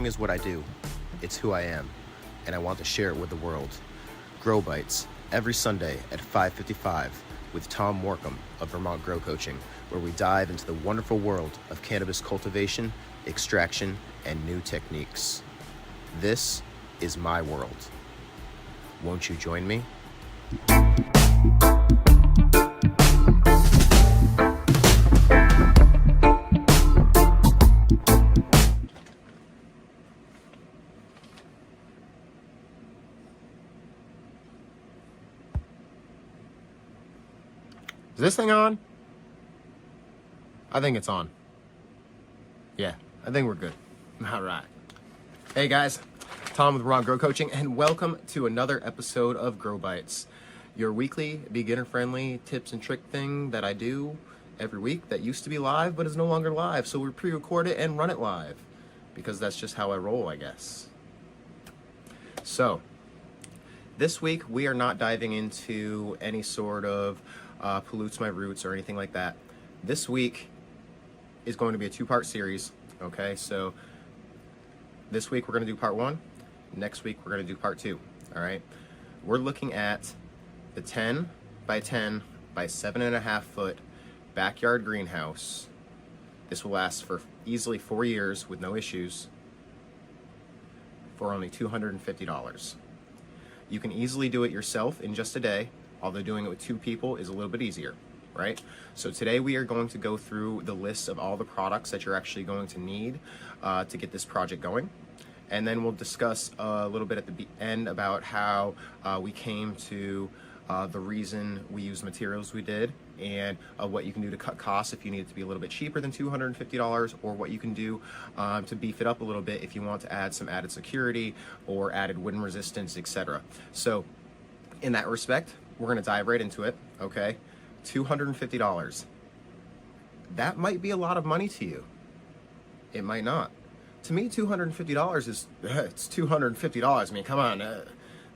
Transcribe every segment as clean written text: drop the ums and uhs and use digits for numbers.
Gardening is what I do. It's who I am, and I want to share it with the world. Grow Bites, every Sunday at 5:55 with Tom Morcombe of Vermont Grow Coaching, where we dive into the wonderful world of cannabis cultivation, extraction, and new techniques. This is my world. Won't you join me? Is this thing on? I think it's on. Yeah, I think we're good. All right. Hey guys, Tom with Vermont Grow Coaching, and welcome to another episode of Grow Bites, your weekly beginner-friendly tips and trick thing that I do every week that used to be live but is no longer live. So we pre-record it and run it live because that's just how I roll, I guess. So this week we are not diving into any sort of pollutes my roots or anything like that. This week is going to be a two-part series. Okay, so this week we're going to do part one. Next week we're going to do part two. All right, we're looking at the 10 by 10 by 7.5 foot backyard greenhouse. This will last for easily 4 years with no issues for only $250. You can easily do it yourself in just a day, although doing it with two people is a little bit easier, right? So today we are going to go through the list of all the products that you're actually going to need to get this project going. And then we'll discuss a little bit at the end about how we came to the reason we use materials we did, and what you can do to cut costs if you need it to be a little bit cheaper than $250, or what you can do to beef it up a little bit if you want to add some added security or added wind resistance, etc. So in that respect, we're going to dive right into it, okay? $250. That might be a lot of money to you. It might not. To me, $250 is, it's $250. I mean, come on.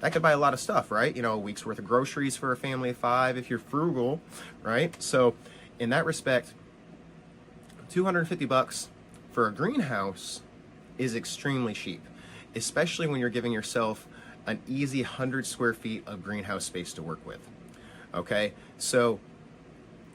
That could buy a lot of stuff, right? You know, a week's worth of groceries for a family of 5 if you're frugal, right? So in that respect, $250 for a greenhouse is extremely cheap, especially when you're giving yourself an easy 100 square feet of greenhouse space to work with. Okay, so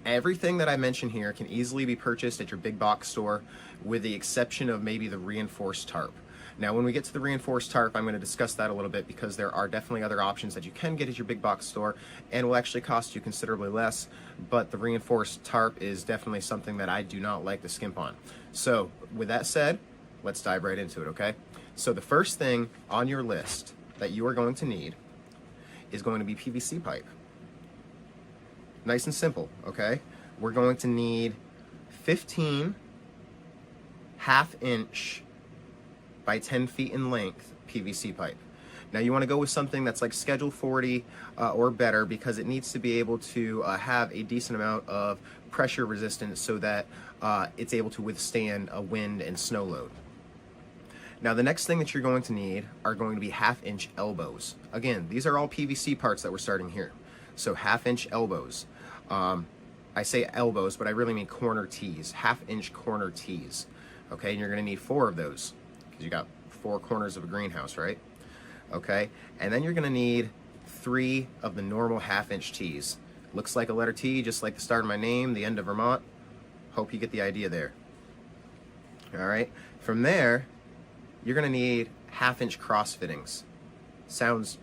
everything that I mentioned here can easily be purchased at your big box store, with the exception of maybe the reinforced tarp. Now, when we get to the reinforced tarp, I'm going to discuss that a little bit, because there are definitely other options that you can get at your big box store and will actually cost you considerably less, but the reinforced tarp is definitely something that I do not like to skimp on. So with that said, let's dive right into it, okay? So the first thing on your list that you are going to need is going to be PVC pipe. Nice and simple, okay? We're going to need 15 half-inch by 10 feet in length PVC pipe. Now you want to go with something that's like Schedule 40 or better, because it needs to be able to have a decent amount of pressure resistance so that it's able to withstand a wind and snow load. Now the next thing that you're going to need are going to be half-inch elbows. Again, these are all PVC parts that we're starting here. So half-inch elbows. I say elbows, but I really mean corner tees, half-inch corner tees. Okay, and you're going to need 4 of those, because you got 4 corners of a greenhouse, right? Okay, and then you're going to need 3 of the normal half-inch tees. Looks like a letter T, just like the start of my name, the end of Vermont. Hope you get the idea there. All right, from there, you're going to need half-inch cross fittings. Sounds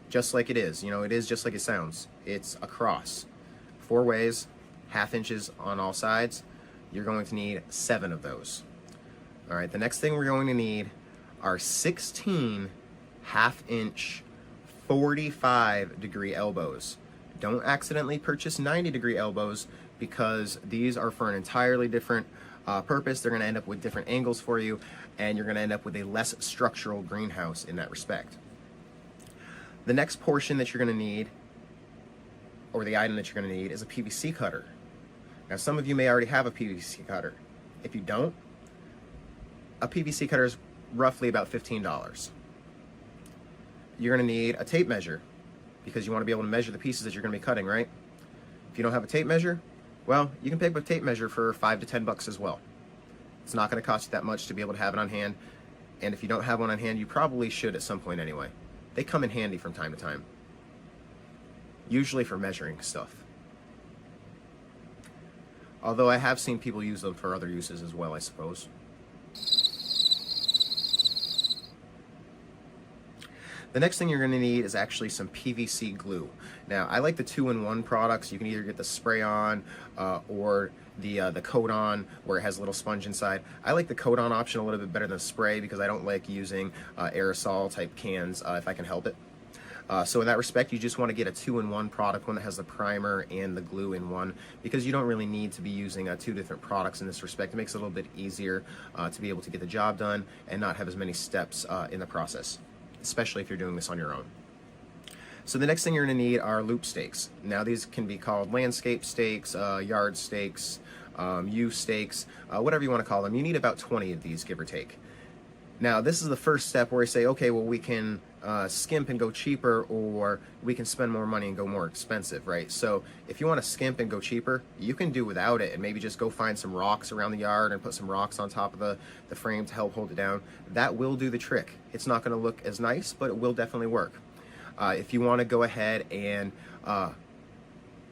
just like it is. You know, it is just like it sounds. It's a cross. 4 ways, half inches on all sides. You're going to need 7 of those. All right, the next thing we're going to need are 16 half-inch 45-degree elbows. Don't accidentally purchase 90-degree elbows, because these are for an entirely different purpose. They're going to end up with different angles for you, and you're going to end up with a less structural greenhouse in that respect. The next portion that you're going to need, or the item that you're going to need, is a PVC cutter. Now, some of you may already have a PVC cutter. If you don't, a PVC cutter is roughly about $15. You're going to need a tape measure, because you want to be able to measure the pieces that you're going to be cutting, right? If you don't have a tape measure, well, you can pick up a tape measure for $5 to $10 as well. It's not going to cost you that much to be able to have it on hand. And if you don't have one on hand, you probably should at some point anyway. They come in handy from time to time, usually for measuring stuff. Although I have seen people use them for other uses as well, I suppose. The next thing you're going to need is actually some PVC glue. Now, I like the 2-in-1 products. You can either get the spray-on or the coat-on, where it has a little sponge inside. I like the coat-on option a little bit better than spray because I don't like using aerosol-type cans if I can help it. So in that respect, you just want to get a 2-in-1 product, one that has the primer and the glue in one, because you don't really need to be using 2 different products in this respect. It makes it a little bit easier to be able to get the job done and not have as many steps in the process, especially if you're doing this on your own. So the next thing you're going to need are loop stakes. Now these can be called landscape stakes, yard stakes, U stakes, whatever you want to call them. You need about 20 of these, give or take. Now this is the first step where you say, okay, well we can skimp and go cheaper, or we can spend more money and go more expensive, right? So if you want to skimp and go cheaper, you can do without it and maybe just go find some rocks around the yard and put some rocks on top of the frame to help hold it down. That will do the trick. It's not going to look as nice, but it will definitely work. If you want to go ahead and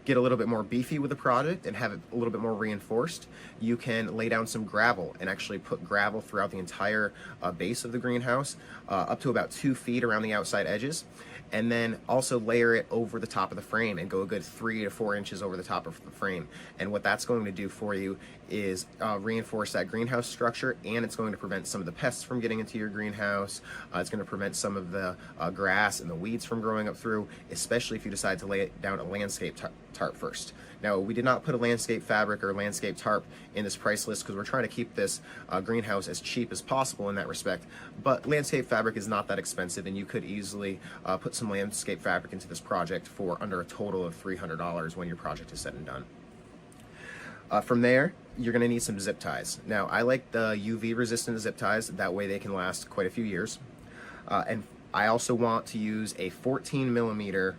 get a little bit more beefy with the product and have it a little bit more reinforced, you can lay down some gravel and actually put gravel throughout the entire base of the greenhouse, up to about 2 feet around the outside edges, and then also layer it over the top of the frame and go a good 3 to 4 inches over the top of the frame. And what that's going to do for you is reinforce that greenhouse structure, and it's going to prevent some of the pests from getting into your greenhouse. It's going to prevent some of the grass and the weeds from growing up through, especially if you decide to lay it down a landscape tarp first. Now, we did not put a landscape fabric or landscape tarp in this price list because we're trying to keep this greenhouse as cheap as possible in that respect, but landscape fabric is not that expensive, and you could easily put some landscape fabric into this project for under a total of $300 when your project is said and done. From there, you're going to need some zip ties. Now, I like the UV resistant zip ties, that way they can last quite a few years. And I also want to use a 14mm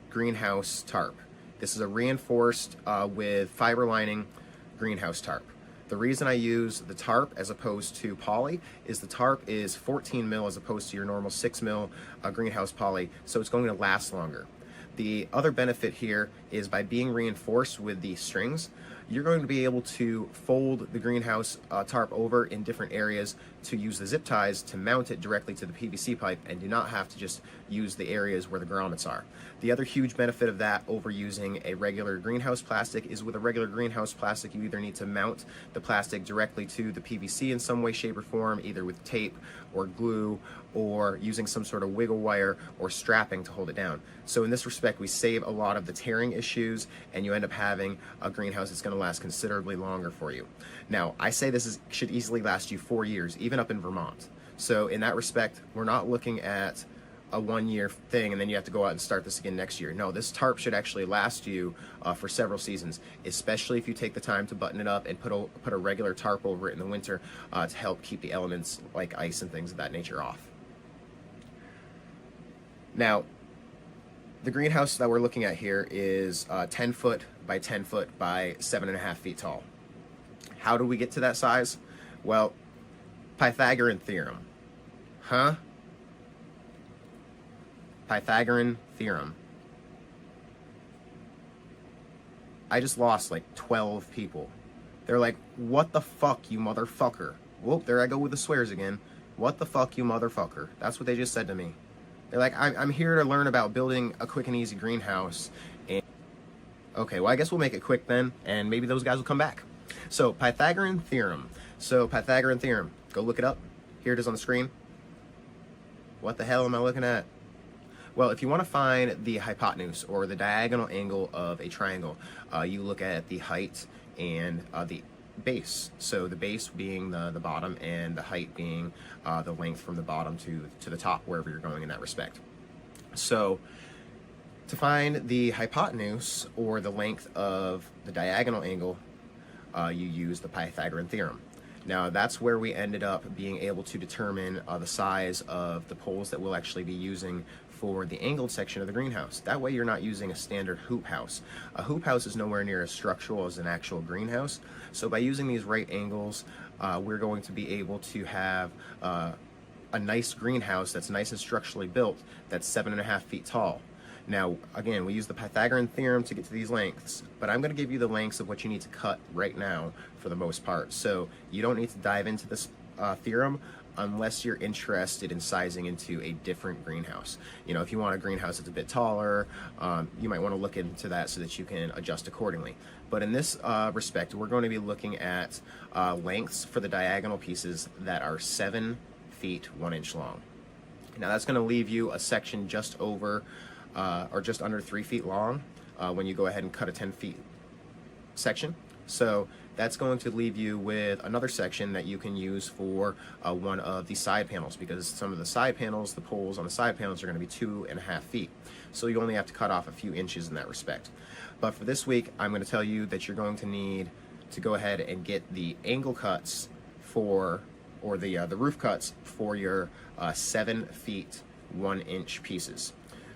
greenhouse tarp. This is a reinforced with fiber lining greenhouse tarp. The reason I use the tarp as opposed to poly is the tarp is 14 mil as opposed to your normal 6 mil greenhouse poly, so it's going to last longer. The other benefit here is by being reinforced with the strings, you're going to be able to fold the greenhouse tarp over in different areas to use the zip ties to mount it directly to the PVC pipe, and do not have to just use the areas where the grommets are. The other huge benefit of that over using a regular greenhouse plastic is with a regular greenhouse plastic, you either need to mount the plastic directly to the PVC in some way, shape, or form, either with tape or glue, or using some sort of wiggle wire or strapping to hold it down. So in this respect, we save a lot of the tearing issues, and you end up having a greenhouse that's going to last considerably longer for you. Now, I say this should easily last you 4 years, even up in Vermont. So in that respect, we're not looking at a 1-year thing and then you have to go out and start this again next year. No, this tarp should actually last you for several seasons, especially if you take the time to button it up and put a regular tarp over it in the winter to help keep the elements like ice and things of that nature off. Now, the greenhouse that we're looking at here is 10 foot by 10 foot by 7.5 feet tall. How do we get to that size? Well, Pythagorean theorem. Huh? Pythagorean theorem. I just lost like 12 people. They're like, what the fuck, you motherfucker? Whoop, there I go with the swears again. What the fuck, you motherfucker? That's what they just said to me. They're like, I'm here to learn about building a quick and easy greenhouse. And okay, well, I guess we'll make it quick then, and maybe those guys will come back. So, Pythagorean theorem. So, Pythagorean theorem. Go look it up. Here it is on the screen. What the hell am I looking at? Well, if you want to find the hypotenuse, or the diagonal angle of a triangle, you look at the height and the base. So the base being the bottom, and the height being the length from the bottom to the top, wherever you're going in that respect. So to find the hypotenuse, or the length of the diagonal angle, you use the Pythagorean theorem. Now that's where we ended up being able to determine the size of the poles that we'll actually be using for the angled section of the greenhouse. That way you're not using a standard hoop house. A hoop house is nowhere near as structural as an actual greenhouse. So by using these right angles, we're going to be able to have a nice greenhouse that's nice and structurally built that's 7.5 feet tall. Now, again, we use the Pythagorean theorem to get to these lengths, but I'm going to give you the lengths of what you need to cut right now for the most part. So you don't need to dive into this theorem unless you're interested in sizing into a different greenhouse. You know, if you want a greenhouse that's a bit taller, you might want to look into that so that you can adjust accordingly. But in this respect, we're going to be looking at lengths for the diagonal pieces that are 7 feet 1 inch long. Now that's going to leave you a section just over or just under 3 feet long when you go ahead and cut a 10 feet section. So that's going to leave you with another section that you can use for one of the side panels, because some of the side panels, the poles on the side panels are going to be 2.5 feet. So you only have to cut off a few inches in that respect. But for this week, I'm going to tell you that you're going to need to go ahead and get the angle cuts for, or the roof cuts for your 7 feet 1 inch pieces.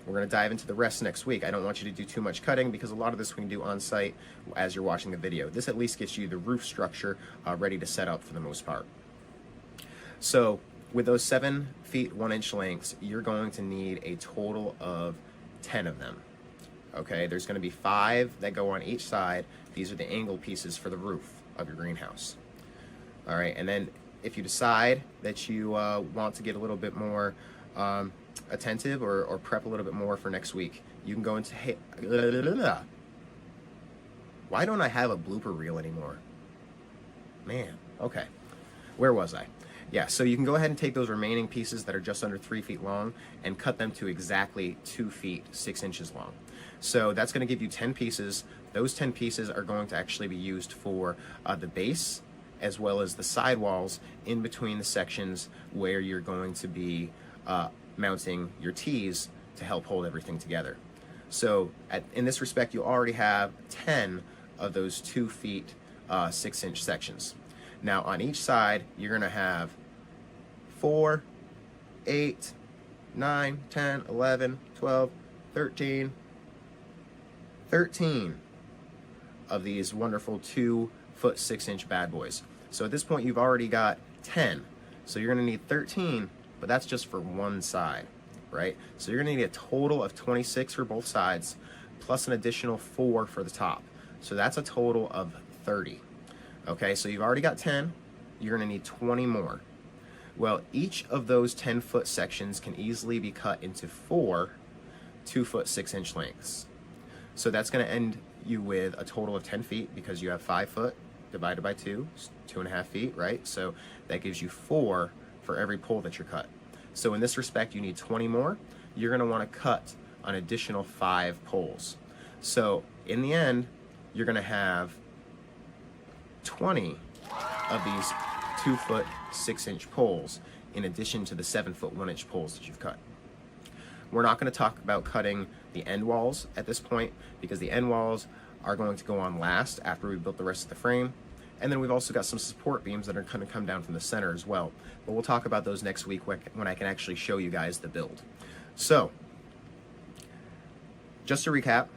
We're going to dive into the rest next week. I don't want you to do too much cutting because a lot of this we can do on site as you're watching the video. This at least gets you the roof structure ready to set up for the most part. So with those 7 feet 1 inch lengths, you're going to need a total of 10 of them. Okay, there's going to be 5 that go on each side. These are the angle pieces for the roof of your greenhouse. All right, and then if you decide that you want to get a little bit more attentive or prep a little bit more for next week, you can go into why don't I have a blooper reel anymore? Man, okay, where was I? Yeah, so you can go ahead and take those remaining pieces that are just under 3 feet long and cut them to exactly 2 feet 6 inches long. So that's going to give you 10 pieces. Those 10 pieces are going to actually be used for the base as well as the sidewalls in between the sections where you're going to be mounting your tees to help hold everything together. So in this respect, you already have 10 of those 2 feet 6 inch sections. Now on each side, you're going to have 4, 8, 9, 10, 11, 12, 13 of these wonderful 2 foot 6 inch bad boys. So at this point, you've already got 10. So you're going to need 13, but that's just for one side, right? So you're going to need a total of 26 for both sides, plus an additional 4 for the top. So that's a total of 30. Okay, so you've already got 10, you're going to need 20 more. Well, each of those 10 foot sections can easily be cut into 4 2 foot 6 inch lengths. So that's going to end you with a total of 10 feet because you have 5 foot divided by 2, 2.5 feet, right? So that gives you 4 for every pole that you're cut. So in this respect, you need 20 more. You're going to want to cut an additional 5 poles. So in the end, you're going to have 20 of these 2 foot 6 inch poles in addition to the 7 foot 1 inch poles that you've cut. We're not going to talk about cutting the end walls at this point because the end walls are going to go on last after we've built the rest of the frame. And then we've also got some support beams that are going to come down from the center as well. But we'll talk about those next week when I can actually show you guys the build. So, just to recap,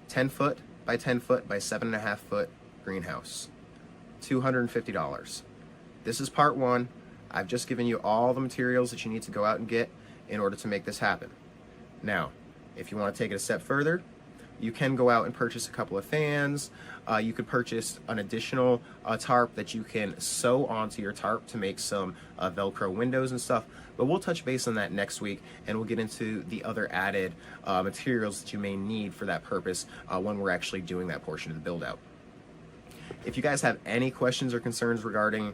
10 foot by 10 foot by 7.5 foot greenhouse, $250. This is part 1. I've just given you all the materials that you need to go out and get in order to make this happen. Now, if you want to take it a step further, you can go out and purchase a couple of fans. You could purchase an additional tarp that you can sew onto your tarp to make some Velcro windows and stuff. But we'll touch base on that next week, and we'll get into the other added materials that you may need for that purpose when we're actually doing that portion of the build out. If you guys have any questions or concerns regarding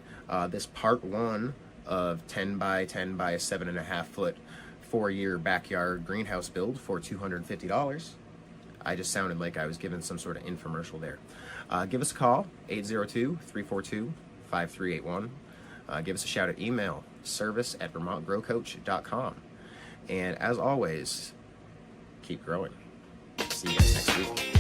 this part 1 of 10 by 10 by 7.5 foot 4-year backyard greenhouse build for $250, I just sounded like I was giving some sort of infomercial there. Give us a call, 802-342-5381. Give us a shout at email, service@vermontgrowcoach.com. And as always, keep growing. See you guys next week.